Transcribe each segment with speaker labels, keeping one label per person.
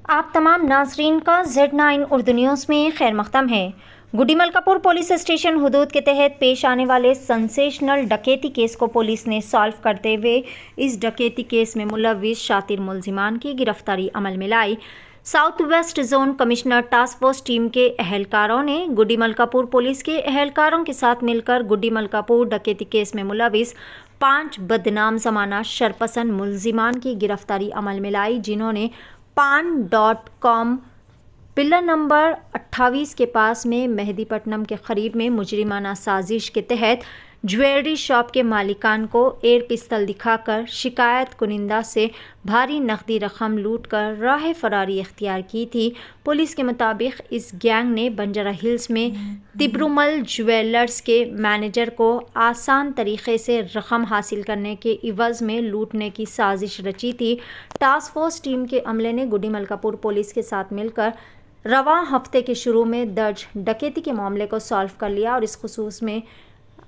Speaker 1: आप तमाम नाजरीन का Z9 उर्दू न्यूज़ में खैर मक़दम है। गुडी मलकापुर पुलिस स्टेशन हुदूद के तहत पेश आने वाले सेंसेशनल डकैती केस को पुलिस ने सॉल्व करते हुए इस डकैती केस में मुलविस शातिर मुलजिमान की गिरफ्तारी अमल में लाई। South west zone commissioner task force team के अहलकारों ने गुडी मलकापुर पुलिस के अहलकारों के साथ मिलकर गुडी मलकापुर डकैती केस में मुलविस 5 बदनाम जमाना शरपसंद मुलजिमान की गिरफ्तारी अमल में लाई, जिन्होंने पान.com पिलर नंबर 28 के पास में मेहदीपट्टनम के करीब में मुजरिमाना साजिश के तहत ज्वेलरी शॉप के मालिकान को एयर पिस्तल दिखाकर शिकायत कुनिंदा से भारी नकदी रकम लूट कर राह फरारी इख्तियार की थी। पुलिस के मुताबिक इस गैंग ने बंजारा हिल्स में तिब्रुमल ज्वेलर्स के मैनेजर को आसान तरीके से रकम हासिल करने के इवज़ में लूटने की साजिश रची थी। टास्क फोर्स टीम के अमले ने गुडी मलकापुर पुलिस के साथ मिलकर रवां हफ्ते के शुरू में दर्ज डकैती के मामले को सॉल्व कर लिया और इस खुसूस में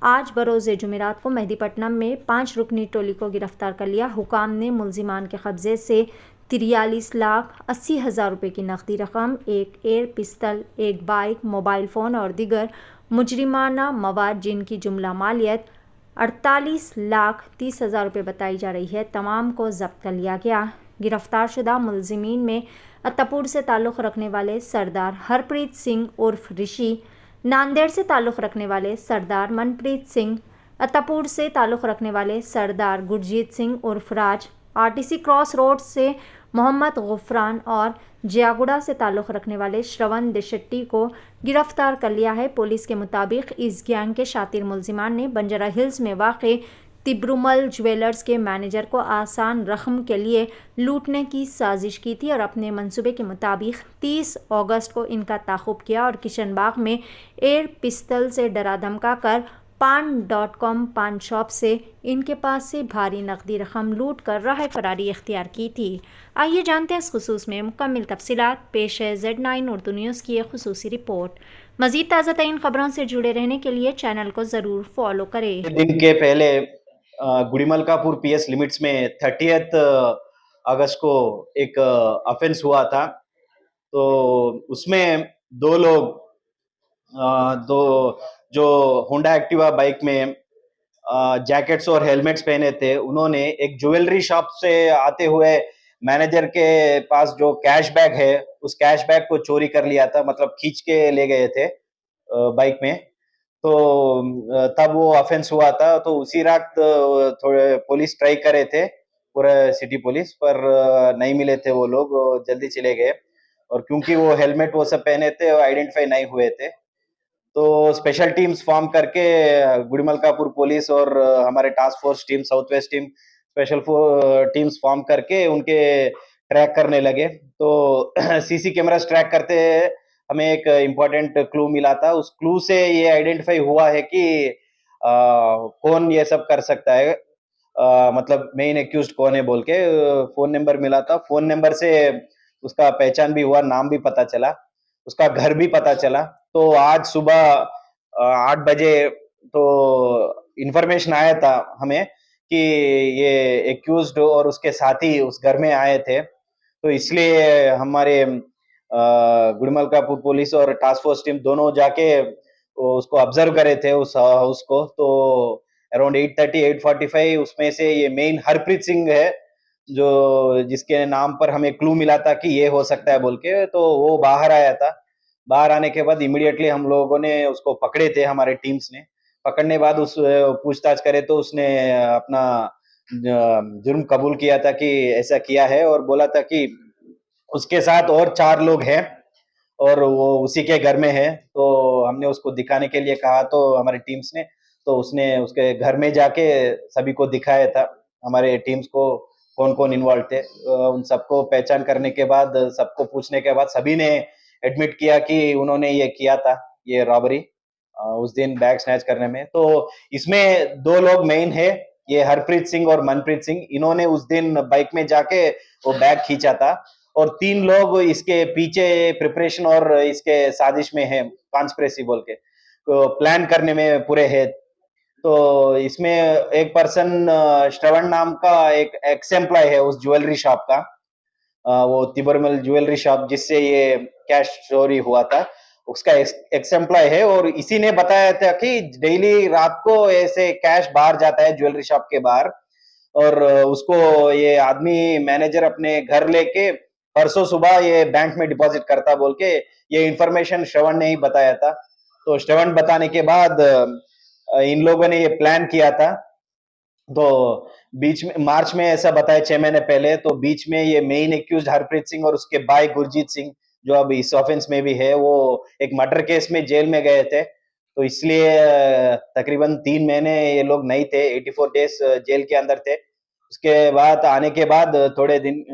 Speaker 1: आज बरोज़ जुमेरात को मेहदीपट्टनम में 5 रुकनी टोली को गिरफ्तार कर लिया। हुकाम ने मुलजिमान के कब्जे से 43,80,000 रुपये की नकदी रकम, एक एयर पिस्तल, एक बाइक, मोबाइल फ़ोन और दीगर मुजरिमाना मवाद जिनकी जुमला मालियत 48,30,000 रुपये बताई जा रही है, तमाम को जब्त कर लिया गया। गिरफ्तार शुदा मुलजिमीन में अत्तापुर से ताल्लुक़ रखने वाले सरदार हरप्रीत सिंह उर्फ ऋषि, नांदेड़ से ताल्लुक़ रखने वाले सरदार मनप्रीत सिंह, अत्तापुर से ताल्लुक़ रखने वाले सरदार गुरजीत सिंह उर्फ राज, RTC क्रॉस रोड से मोहम्मद गुफरान और जियागुड़ा से ताल्लुक़ रखने वाले श्रवण देशट्टी को गिरफ्तार कर लिया है। पुलिस के मुताबिक इस गैंग के शातिर मुलजिमान ने बंजारा हिल्स में वाक़ तिब्रुमल ज्वेलर्स के मैनेजर को आसान रकम के लिए लूटने की साजिश की थी और अपने मंसूबे के मुताबिक 30 अगस्त को इनका ताक़ुब किया और किशनबाग में एयर पिस्तल से डरा धमका कर पान.com पान शॉप से इनके पास से भारी नकदी रकम लूट कर राह फरारी इख्तियार की थी। आइए जानते हैं इस खुसूस में मुकम्मल तफसीलात। पेश है Z9 उर्दू न्यूज़ की एक खुसूसी रिपोर्ट। मज़ीद ताज़ा तरीन खबरों से जुड़े रहने के लिए चैनल को ज़रूर फॉलो करें।
Speaker 2: दिन के पहले गुडी मलकापुर PS लिमिट्स में 30 अगस्त को एक ऑफेंस हुआ था। तो उसमें दो लोग दो जो होंडा एक्टिवा बाइक में जैकेट्स और हेलमेट्स पहने थे, उन्होंने एक ज्वेलरी शॉप से आते हुए मैनेजर के पास जो कैश बैग है, उस कैश बैग को चोरी कर लिया था, मतलब खींच के ले गए थे बाइक में। तो तब वो ऑफेंस हुआ था। तो उसी रात थोड़े पुलिस ट्राई करे थे, पूरा सिटी पुलिस, पर नहीं मिले थे वो लोग, जल्दी चले गए। और क्योंकि वो हेलमेट वो सब पहने थे, वो आइडेंटिफाई नहीं हुए थे। तो स्पेशल टीम्स फॉर्म करके गुडी मलकापुर पुलिस और हमारे task force team, south west team, special teams form करके उनके ट्रैक करने लगे। तो CC कैमरास ट्रैक करते हमें एक इम्पोर्टेंट क्लू मिला था। उस क्लू से ये आइडेंटिफाई हुआ है कि कौन ये सब कर सकता है, मतलब मेन एक्यूज्ड कौन है बोल के फ़ोन नंबर मिला था। फ़ोन नंबर से उसका पहचान भी हुआ, नाम भी पता चला, उसका घर भी पता चला। तो आज सुबह 8 बजे तो इन्फॉर्मेशन आया था हमें कि ये एक्यूज्ड और उसके साथी उस घर में आए थे। तो इसलिए हमारे गुडी मलकापुर पुलिस और टास्क फोर्स टीम दोनों जाके उसको ऑब्जर्व करे थे, उस हाउस को। तो अराउंड 8:30 8:45 उसमें से ये मेन हरप्रीत सिंह है, जो जिसके नाम पर हमें क्लू मिला था कि ये हो सकता है बोल के। तो वो बाहर आया था। बाहर आने के बाद इमीडिएटली हम लोगों ने उसको पकड़े थे, हमारे टीम्स ने। पकड़ने बाद उस पूछताछ करे तो उसने अपना जुर्म कबूल किया था कि ऐसा किया है, और बोला था कि उसके साथ और 4 लोग हैं और वो उसी के घर में है। तो हमने उसको दिखाने के लिए कहा, तो हमारी टीम्स ने, तो उसने उसके घर में जाके सभी को दिखाया था, हमारे टीम्स को कौन-कौन इन्वॉल्व थे। उन सबको पहचान करने के बाद, सबको पूछने के बाद सभी ने एडमिट किया कि उन्होंने ये किया था, ये रॉबरी उस दिन बैग स्नैच करने में। तो इसमें 2 लोग मेन है, ये हरप्रीत सिंह और मनप्रीत सिंह। इन्होंने उस दिन बाइक में जाके वो बैग खींचा था, और 3 लोग इसके पीछे प्रिपरेशन और इसके साजिश में है, कॉन्स्पिरेसी बोल के, तो प्लान करने में पूरे है। तो इसमें एक पर्सन श्रवण नाम का एक एक्स एम्प्लॉय है उस ज्वेलरी शॉप का। वो तिबरमल ज्वेलरी शॉप जिससे ये कैश चोरी हुआ था, उसका एक्स एम्प्लॉय है और इसी ने बताया था कि डेली रात को ऐसे कैश बाहर जाता है ज्वेलरी शॉप के बाहर और उसको ये आदमी मैनेजर अपने घर लेके परसों सुबह ये बैंक में डिपॉजिट करता बोल के ये इन्फॉर्मेशन श्रवण ने ही बताया था। तो श्रवण बताने के बाद इन लोगों ने ये प्लान किया था। तो बीच में मार्च में ऐसा बताया 6 महीने पहले, तो बीच में ये मेन एक्यूज हरप्रीत सिंह और उसके भाई गुरजीत सिंह जो अब इस ऑफेंस में भी है, वो एक मर्डर केस में जेल में गए थे। तो इसलिए तकरीबन 3 महीने ये लोग नहीं थे, 84 डेज जेल के अंदर थे। उसके बाद आने के बाद थोड़े दिन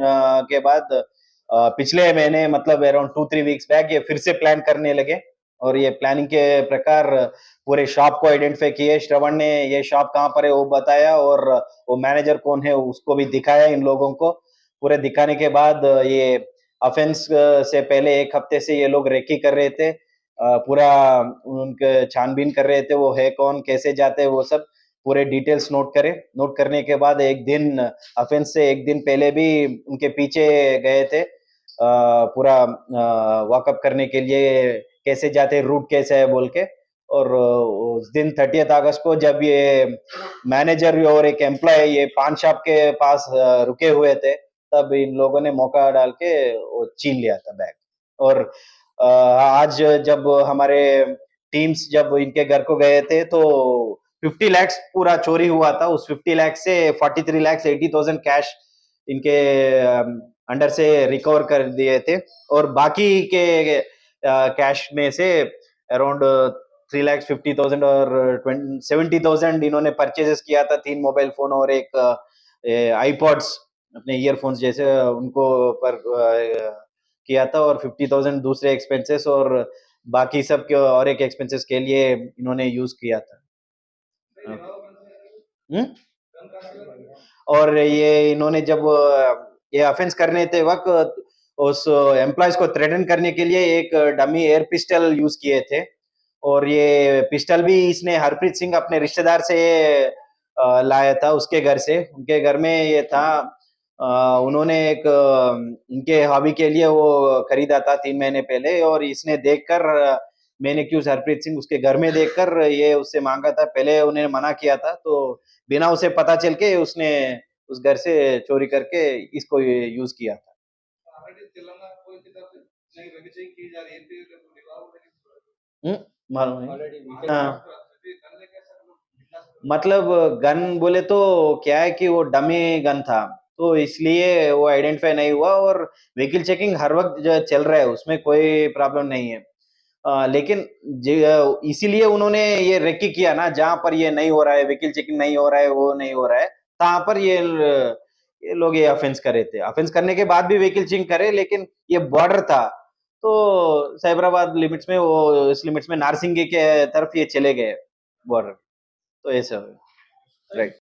Speaker 2: के बाद पिछले महीने मतलब अराउंड 2-3 वीक्स बैक ये फिर से प्लान करने लगे और ये प्लानिंग के प्रकार पूरे शॉप को आइडेंटिफाई किए। श्रवण ने ये शॉप कहाँ पर है वो बताया और वो मैनेजर कौन है उसको भी दिखाया इन लोगों को। पूरे दिखाने के बाद ये ऑफेंस से पहले 1 हफ्ते से ये लोग रेकी कर रहे थे। पूरा उनके छानबीन कर रहे थे, वो है कौन, कैसे जाते हैं, वो सब पूरे डिटेल्स नोट करे। नोट करने के बाद एक दिन ऑफेंस से 1 दिन पहले भी उनके पीछे गए थे। पूरा वॉकअप करने के लिए कैसे जाते हैं, रूट कैसा है बोल के। और उस दिन 30 अगस्त को जब ये मैनेजर और एक एम्प्लॉय ये पान शॉप के पास रुके हुए थे, तब इन लोगों ने मौका डाल के वो छीन लिया था बैग। और आज जब हमारे टीम्स जब इनके घर को गए थे तो 50 लाख पूरा चोरी हुआ था। उस 50 लाख से 43 लाख 80,000 कैश इनके अंडर से रिकवर कर दिए थे और बाकी के कैश में से अराउंड 3,50,000 और 70,000 इन्होंने परचेजेस किया था। 3 मोबाइल फोन और एक आईपॉड्स अपने ईयरफोन्स जैसे उनको पर किया था और 50,000 दूसरे एक्सपेंसेस और बाकी सब के और एक एक्सपेंसेस के लिए इन्होंने यूज किया था। हम्म? और ये इन्होंने जब ये ऑफेंस करने थे वक्त उस एम्प्लॉयज को थ्रेटन करने के लिए एक डमी एयर पिस्टल यूज किए थे और ये पिस्टल भी इसने हरप्रीत सिंह अपने रिश्तेदार से लाया था उसके घर से। उनके घर में ये था। उन्होंने एक इनके हॉबी के लिए वो खरीदा था 3 महीने पहले और इसने देखकर मैंने क्यों हरप्रीत सिंह उसके घर में देखकर ये उससे मांगा था। पहले उन्हें मना किया था तो बिना उसे पता चल के उसने उस घर से चोरी करके इसको यूज किया था। हम्म, मालूम है। हाँ, मतलब गन बोले तो क्या है कि वो डमी गन था, तो इसलिए वो आइडेंटिफाई नहीं हुआ और व्हीकल चेकिंग हर वक्त जो चल रहा है उसमें कोई प्रॉब्लम नहीं है। लेकिन इसीलिए उन्होंने ये रेकी किया ना जहाँ पर ये नहीं हो रहा है, व्हीकल चेकिंग नहीं हो रहा है, वो नहीं हो रहा है, तहाँ पर ये लोग ये ऑफेंस करे थे। ऑफेंस करने के बाद भी व्हीकल चेकिंग करे लेकिन ये बॉर्डर था, तो साइबराबाद लिमिट्स में वो इस लिमिट्स में नारसिंगी के तरफ ये चले गए बॉर्डर, तो ऐसा राइट।